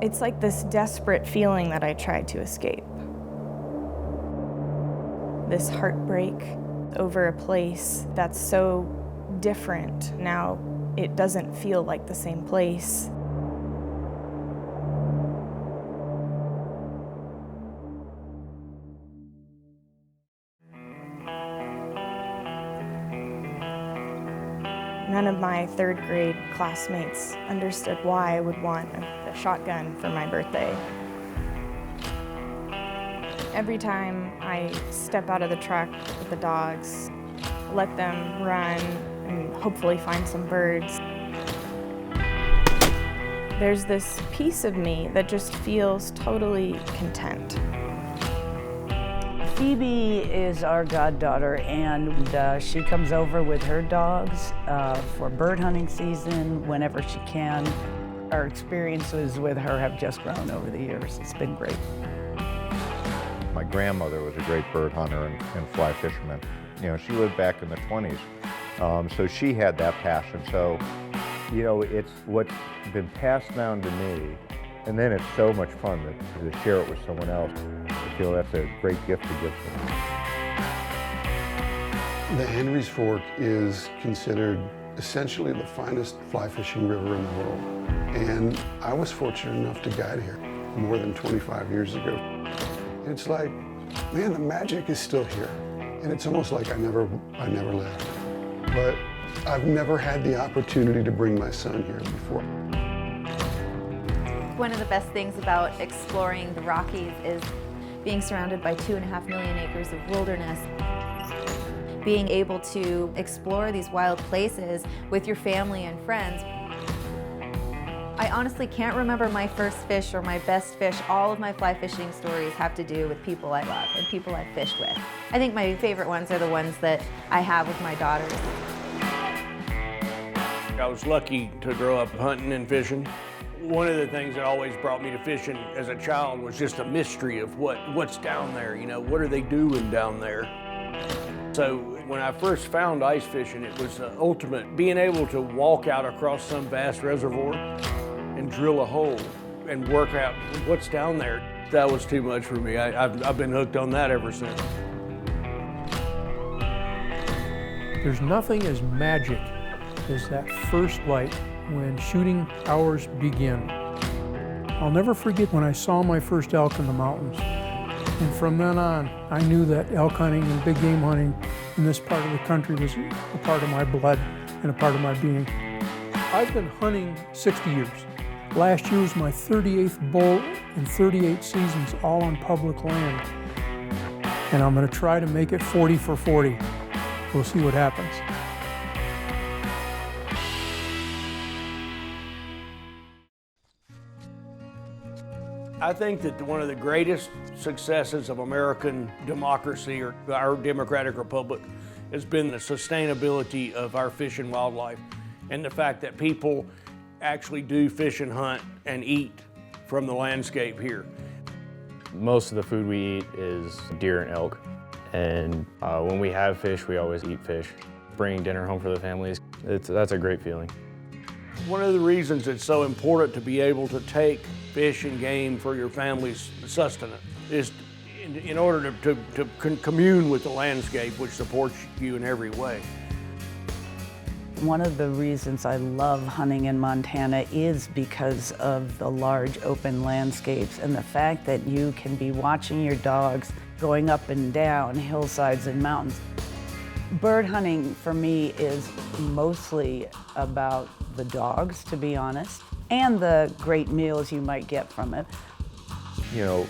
It's like this desperate feeling that I tried to escape. This heartbreak over a place that's so different. Now it doesn't feel like the same place. None of my third grade classmates understood why I would want a shotgun for my birthday. Every time I step out of the truck with the dogs, let them run and hopefully find some birds, there's this piece of me that just feels totally content. Phoebe is our goddaughter, and she comes over with her dogs for bird hunting season whenever she can. Our experiences with her have just grown over the years. It's been great. My grandmother was a great bird hunter and fly fisherman. You know, she lived back in the 20s, so she had that passion. So, you know, it's what's been passed down to me, and then it's so much fun to share it with someone else. I feel that's a great gift to give to them. The Henry's Fork is considered essentially the finest fly fishing river in the world. And I was fortunate enough to guide here more than 25 years ago. It's like, man, the magic is still here. And it's almost like I never left. But I've never had the opportunity to bring my son here before. One of the best things about exploring the Rockies is being surrounded by 2.5 million acres of wilderness. Being able to explore these wild places with your family and friends. I honestly can't remember my first fish or my best fish. All of my fly fishing stories have to do with people I love and people I've fished with. I think my favorite ones are the ones that I have with my daughters. I was lucky to grow up hunting and fishing. One of the things that always brought me to fishing as a child was just a mystery of what's down there, you know, what are they doing down there? So when I first found ice fishing, it was the ultimate, being able to walk out across some vast reservoir and drill a hole and work out what's down there. That was too much for me. I've been hooked on that ever since. There's nothing as magic as that first light when shooting hours begin. I'll never forget when I saw my first elk in the mountains. And from then on, I knew that elk hunting and big game hunting in this part of the country was a part of my blood and a part of my being. I've been hunting 60 years. Last year was my 38th bull in 38 seasons, all on public land. And I'm gonna try to make it 40 for 40. We'll see what happens. I think that one of the greatest successes of American democracy, or our democratic republic, has been the sustainability of our fish and wildlife, and the fact that people actually do fish and hunt and eat from the landscape here. Most of the food we eat is deer and elk, and when we have fish, we always eat fish. Bringing dinner home for the families, that's a great feeling. One of the reasons it's so important to be able to take fish and game for your family's sustenance is in order to commune with the landscape, which supports you in every way. One of the reasons I love hunting in Montana is because of the large open landscapes and the fact that you can be watching your dogs going up and down hillsides and mountains. Bird hunting for me is mostly about the dogs, to be honest, and the great meals you might get from it. You know,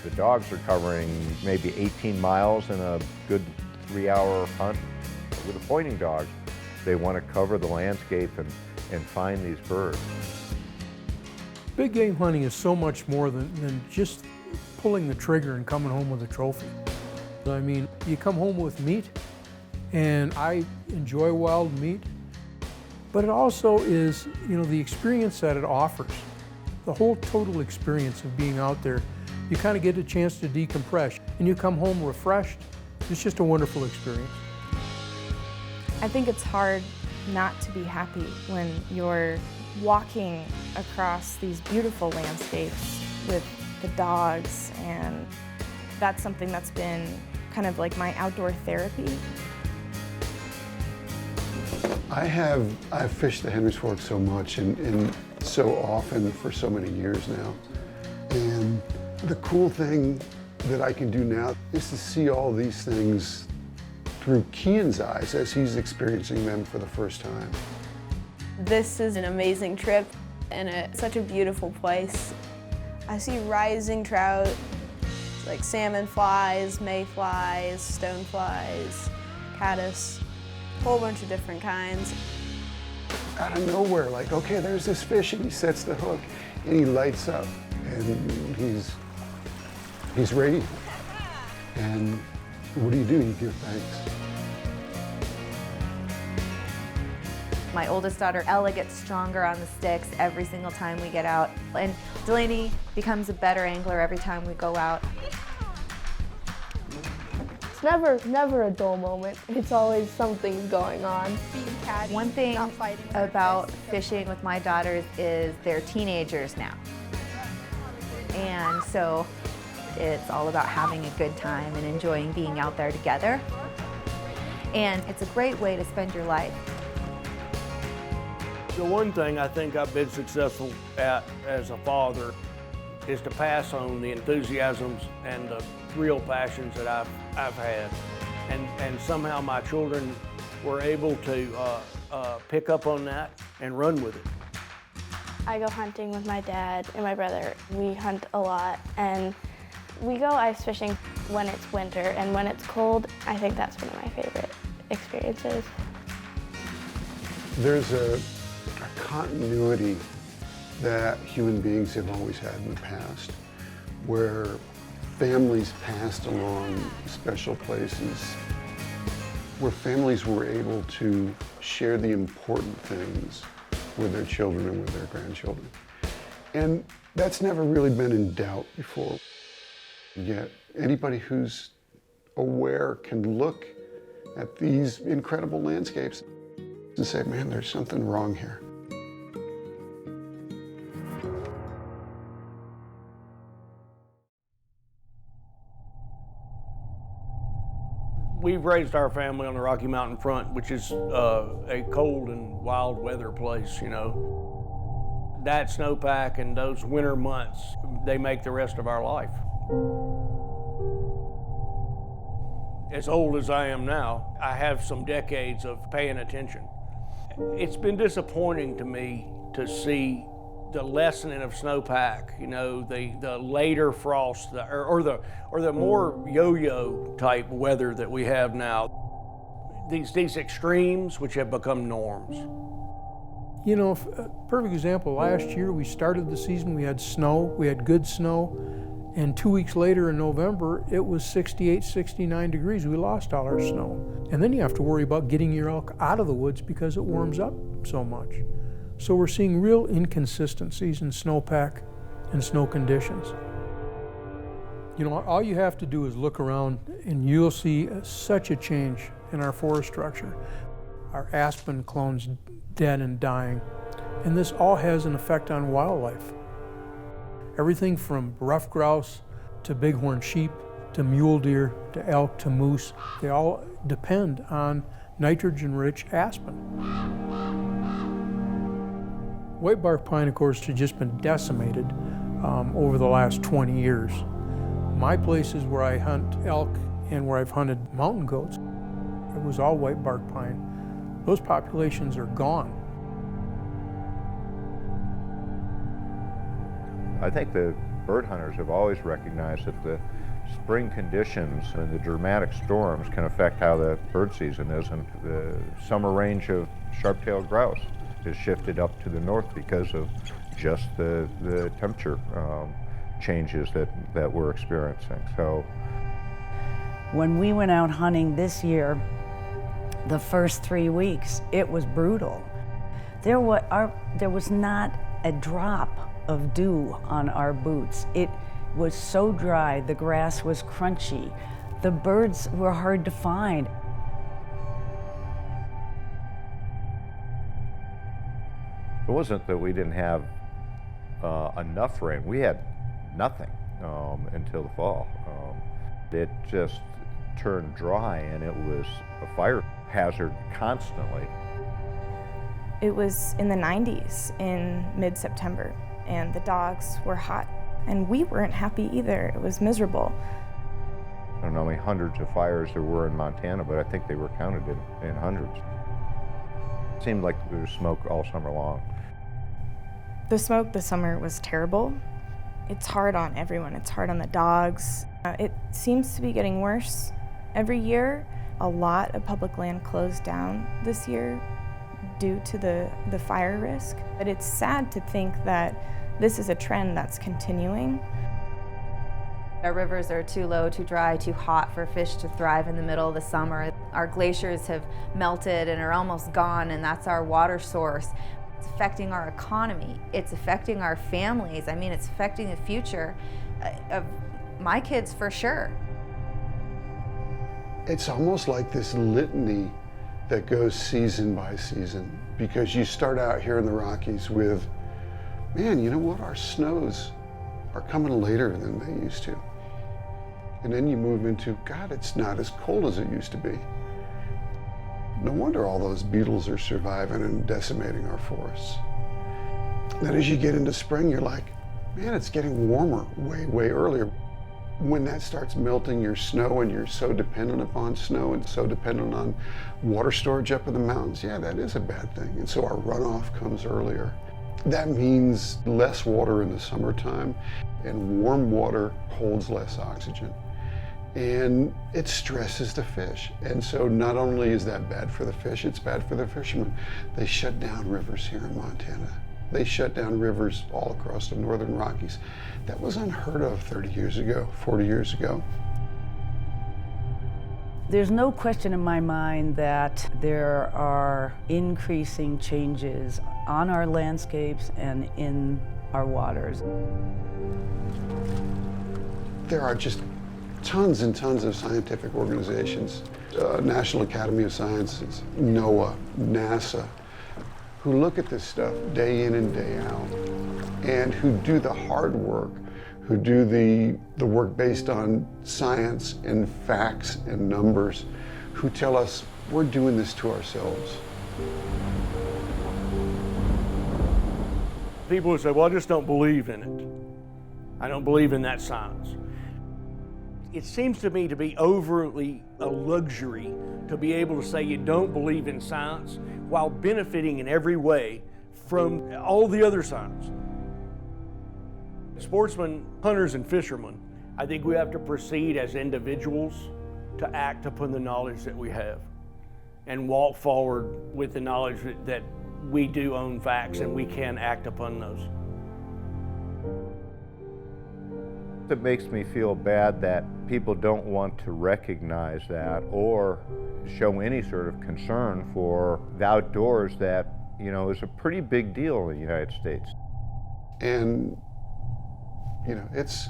the dogs are covering maybe 18 miles in a good 3-hour hunt. With the pointing dogs, they want to cover the landscape and find these birds. Big game hunting is so much more than just pulling the trigger and coming home with a trophy. I mean, you come home with meat, and I enjoy wild meat, but it also is, you know, the experience that it offers. The whole total experience of being out there, you kind of get a chance to decompress, and you come home refreshed. It's just a wonderful experience. I think it's hard not to be happy when you're walking across these beautiful landscapes with the dogs, and that's something that's been kind of like my outdoor therapy. I've fished the Henry's Fork so much and so often for so many years now. And the cool thing that I can do now is to see all these things through Kian's eyes as he's experiencing them for the first time. This is an amazing trip and such a beautiful place. I see rising trout, like salmon flies, mayflies, stoneflies, caddis, a whole bunch of different kinds. Out of nowhere, like, okay, there's this fish, and he sets the hook and he lights up and he's radiant. And what do? You give thanks. My oldest daughter, Ella, gets stronger on the sticks every single time we get out. And Delaney becomes a better angler every time we go out. It's never a dull moment. It's always something going on. One thing about fishing with my daughters is they're teenagers now. And so it's all about having a good time and enjoying being out there together. And it's a great way to spend your life. The one thing I think I've been successful at as a father is to pass on the enthusiasms and the real passions that I've had. And somehow my children were able to pick up on that and run with it. I go hunting with my dad and my brother. We hunt a lot, and we go ice fishing when it's winter, and when it's cold, I think that's one of my favorite experiences. There's a continuity that human beings have always had in the past, where families passed along special places, where families were able to share the important things with their children and with their grandchildren. And that's never really been in doubt before. Yet anybody who's aware can look at these incredible landscapes and say, man, there's something wrong here. We've raised our family on the Rocky Mountain front, which is a cold and wild weather place, you know. That snowpack and those winter months, they make the rest of our life. As old as I am now, I have some decades of paying attention. It's been disappointing to me to see the lessening of snowpack, you know, the later frost, or the more yo-yo type weather that we have now. These extremes which have become norms. You know, a perfect example, last year we started the season, we had snow, we had good snow, and 2 weeks later in November, it was 68, 69 degrees. We lost all our snow. And then you have to worry about getting your elk out of the woods because it warms up so much. So we're seeing real inconsistencies in snowpack and snow conditions. You know, all you have to do is look around and you'll see such a change in our forest structure. Our aspen clones dead and dying. And this all has an effect on wildlife. Everything from ruffed grouse to bighorn sheep to mule deer to elk to moose, they all depend on nitrogen-rich aspen. Whitebark pine, of course, has just been decimated over the last 20 years. My places where I hunt elk and where I've hunted mountain goats, it was all whitebark pine. Those populations are gone. I think the bird hunters have always recognized that the spring conditions and the dramatic storms can affect how the bird season is, and the summer range of sharp-tailed grouse is shifted up to the north because of just the temperature changes that we're experiencing. So, when we went out hunting this year, the first 3 weeks, it was brutal. There was not a drop of dew on our boots. It was so dry, the grass was crunchy. The birds were hard to find. It wasn't that we didn't have enough rain. We had nothing until the fall. It just turned dry, and it was a fire hazard constantly. It was in the 90s in mid-September, and the dogs were hot, and we weren't happy either. It was miserable. I don't know how many hundreds of fires there were in Montana, but I think they were counted in hundreds. It seemed like there was smoke all summer long. The smoke this summer was terrible. It's hard on everyone. It's hard on the dogs. It seems to be getting worse every year. A lot of public land closed down this year due to the fire risk. But it's sad to think that this is a trend that's continuing. Our rivers are too low, too dry, too hot for fish to thrive in the middle of the summer. Our glaciers have melted and are almost gone, and that's our water source. It's affecting our economy. It's affecting our families. I mean, it's affecting the future of my kids for sure. It's almost like this litany that goes season by season, because you start out here in the Rockies with, man, you know what, our snows are coming later than they used to. And then you move into, God, it's not as cold as it used to be. No wonder all those beetles are surviving and decimating our forests. Then as you get into spring, you're like, man, it's getting warmer way, way earlier. When that starts melting your snow and you're so dependent upon snow and so dependent on water storage up in the mountains, yeah, that is a bad thing. And so our runoff comes earlier. That means less water in the summertime, and warm water holds less oxygen. And it stresses the fish. And so not only is that bad for the fish, it's bad for the fishermen. They shut down rivers here in Montana. They shut down rivers all across the northern Rockies. That was unheard of 30 years ago, 40 years ago. There's no question in my mind that there are increasing changes on our landscapes and in our waters. There are just tons and tons of scientific organizations, National Academy of Sciences, NOAA, NASA, who look at this stuff day in and day out, and who do the hard work, who do the work based on science and facts and numbers, who tell us we're doing this to ourselves. People who say, well, I just don't believe in it. I don't believe in that science. It seems to me to be overly a luxury to be able to say you don't believe in science while benefiting in every way from all the other science. Sportsmen, hunters, and fishermen, I think we have to proceed as individuals to act upon the knowledge that we have and walk forward with the knowledge that we do own facts and we can act upon those. It makes me feel bad that people don't want to recognize that or show any sort of concern for the outdoors that, you know, is a pretty big deal in the United States. And, you know, it's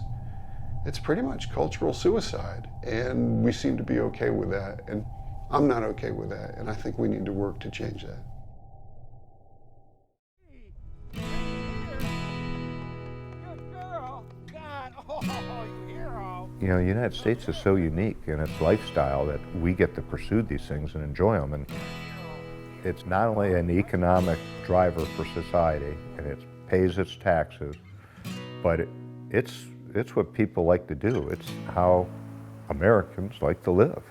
pretty much cultural suicide, and we seem to be okay with that, and I'm not okay with that, and I think we need to work to change that. You know, the United States is so unique in its lifestyle that we get to pursue these things and enjoy them. And it's not only an economic driver for society, and it pays its taxes, but it's what people like to do. It's how Americans like to live.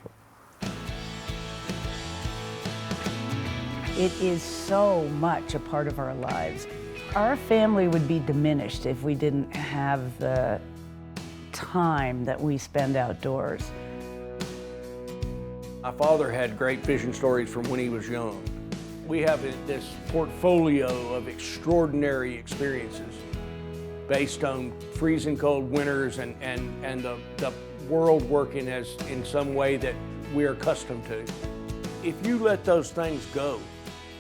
It is so much a part of our lives. Our family would be diminished if we didn't have the time that we spend outdoors. My father had great fishing stories from when he was young. We have this portfolio of extraordinary experiences based on freezing cold winters and the world working as in some way that we're accustomed to. If you let those things go,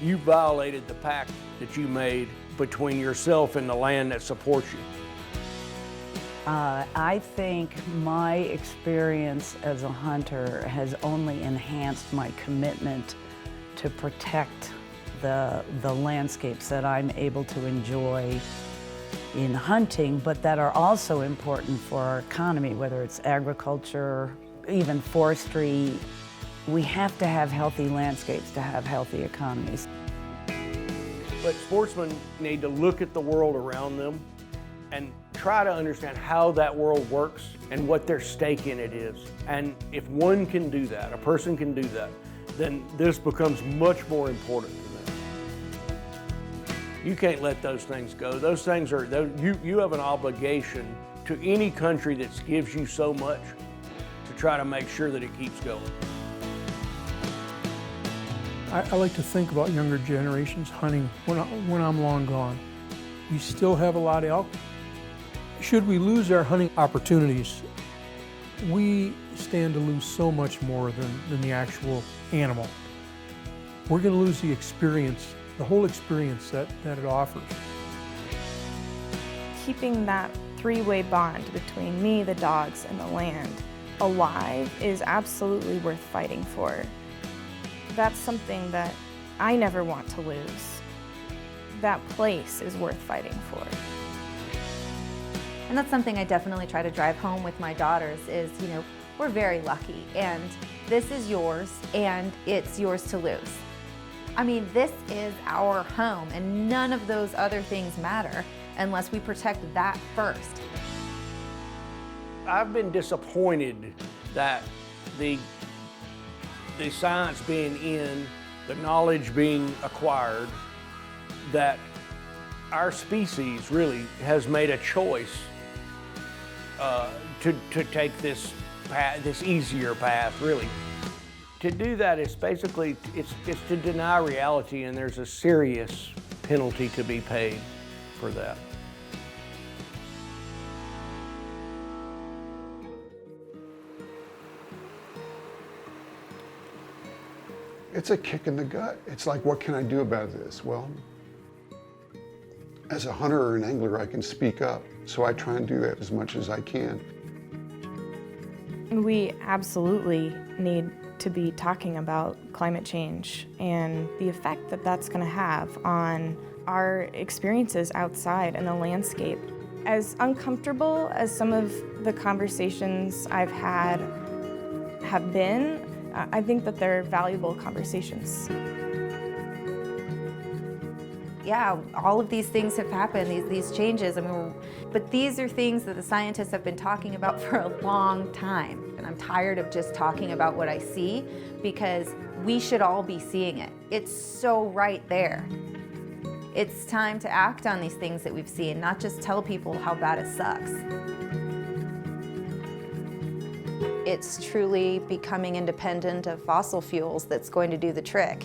you violated the pact that you made between yourself and the land that supports you. I think my experience as a hunter has only enhanced my commitment to protect the landscapes that I'm able to enjoy in hunting, but that are also important for our economy, whether it's agriculture, even forestry. We have to have healthy landscapes to have healthy economies. But sportsmen need to look at the world around them and try to understand how that world works and what their stake in it is. And if one can do that, a person can do that, then this becomes much more important to them. You can't let those things go. Those things are, you have an obligation to any country that gives you so much to try to make sure that it keeps going. I like to think about younger generations hunting when I'm long gone. We still have a lot of elk. Should we lose our hunting opportunities, we stand to lose so much more than the actual animal. We're going to lose the experience, the whole experience that it offers. Keeping that three-way bond between me, the dogs, and the land alive is absolutely worth fighting for. That's something that I never want to lose. That place is worth fighting for. And that's something I definitely try to drive home with my daughters is, we're very lucky and this is yours and it's yours to lose. I mean, this is our home and none of those other things matter unless we protect that first. I've been disappointed that the science being in, the knowledge being acquired, that our species really has made a choice to take this path, this easier path, really. To do that is basically, it's to deny reality, and there's a serious penalty to be paid for that. It's a kick in the gut. It's like, what can I do about this? Well, as a hunter or an angler, I can speak up. So I try and do that as much as I can. We absolutely need to be talking about climate change and the effect that that's going to have on our experiences outside in the landscape. As uncomfortable as some of the conversations I've had have been, I think that they're valuable conversations. Yeah, all of these things have happened, these changes, but these are things that the scientists have been talking about for a long time. And I'm tired of just talking about what I see because we should all be seeing it. It's so right there. It's time to act on these things that we've seen, not just tell people how bad it sucks. It's truly becoming independent of fossil fuels that's going to do the trick.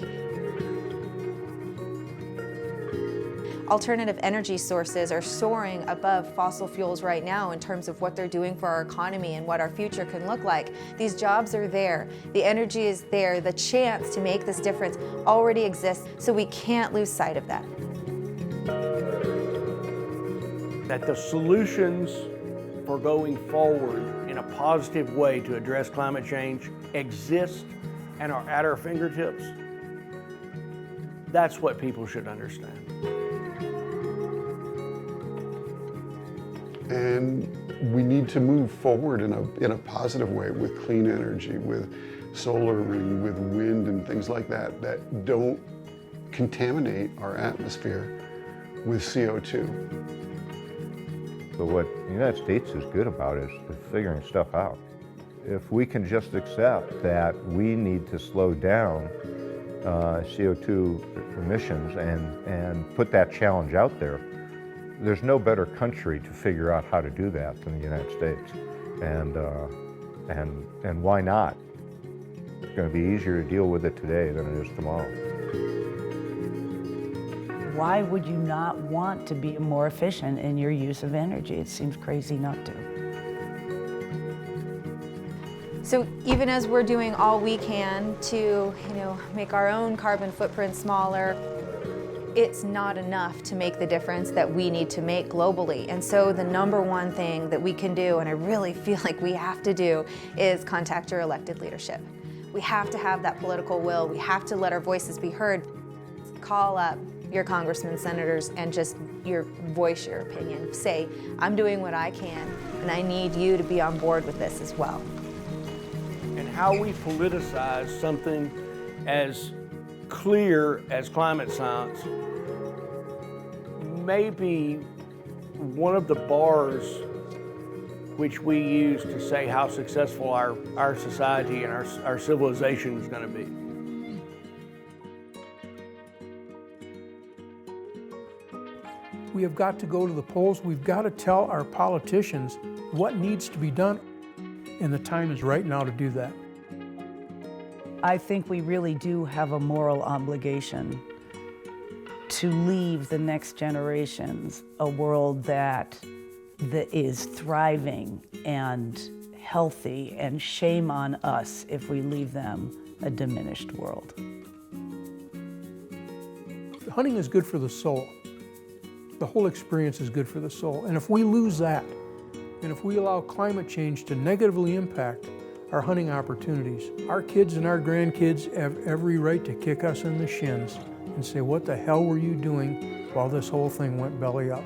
Alternative energy sources are soaring above fossil fuels right now in terms of what they're doing for our economy and what our future can look like. These jobs are there, the energy is there, the chance to make this difference already exists, so we can't lose sight of that. That the solutions for going forward in a positive way to address climate change exist and are at our fingertips, that's what people should understand. And we need to move forward in a positive way with clean energy, with solar and with wind and things like that, that don't contaminate our atmosphere with CO2. But what the United States is good about is figuring stuff out. If we can just accept that we need to slow down CO2 emissions and put that challenge out there, there's no better country to figure out how to do that than the United States. And why not? It's going to be easier to deal with it today than it is tomorrow. Why would you not want to be more efficient in your use of energy? It seems crazy not to. So even as we're doing all we can to, make our own carbon footprint smaller, it's not enough to make the difference that we need to make globally. And so the number one thing that we can do, and I really feel like we have to do, is contact your elected leadership. We have to have that political will. We have to let our voices be heard. Call up your congressmen, senators, and just voice your opinion. Say, I'm doing what I can, and I need you to be on board with this as well. And how we politicize something as clear as climate science may be one of the bars which we use to say how successful our society and our civilization is going to be. We have got to go to the polls. We've got to tell our politicians what needs to be done, and the time is right now to do that. I think we really do have a moral obligation to leave the next generations a world that is thriving and healthy, and shame on us if we leave them a diminished world. Hunting is good for the soul. The whole experience is good for the soul. And if we lose that, and if we allow climate change to negatively impact our hunting opportunities, our kids and our grandkids have every right to kick us in the shins and say, what the hell were you doing while this whole thing went belly up?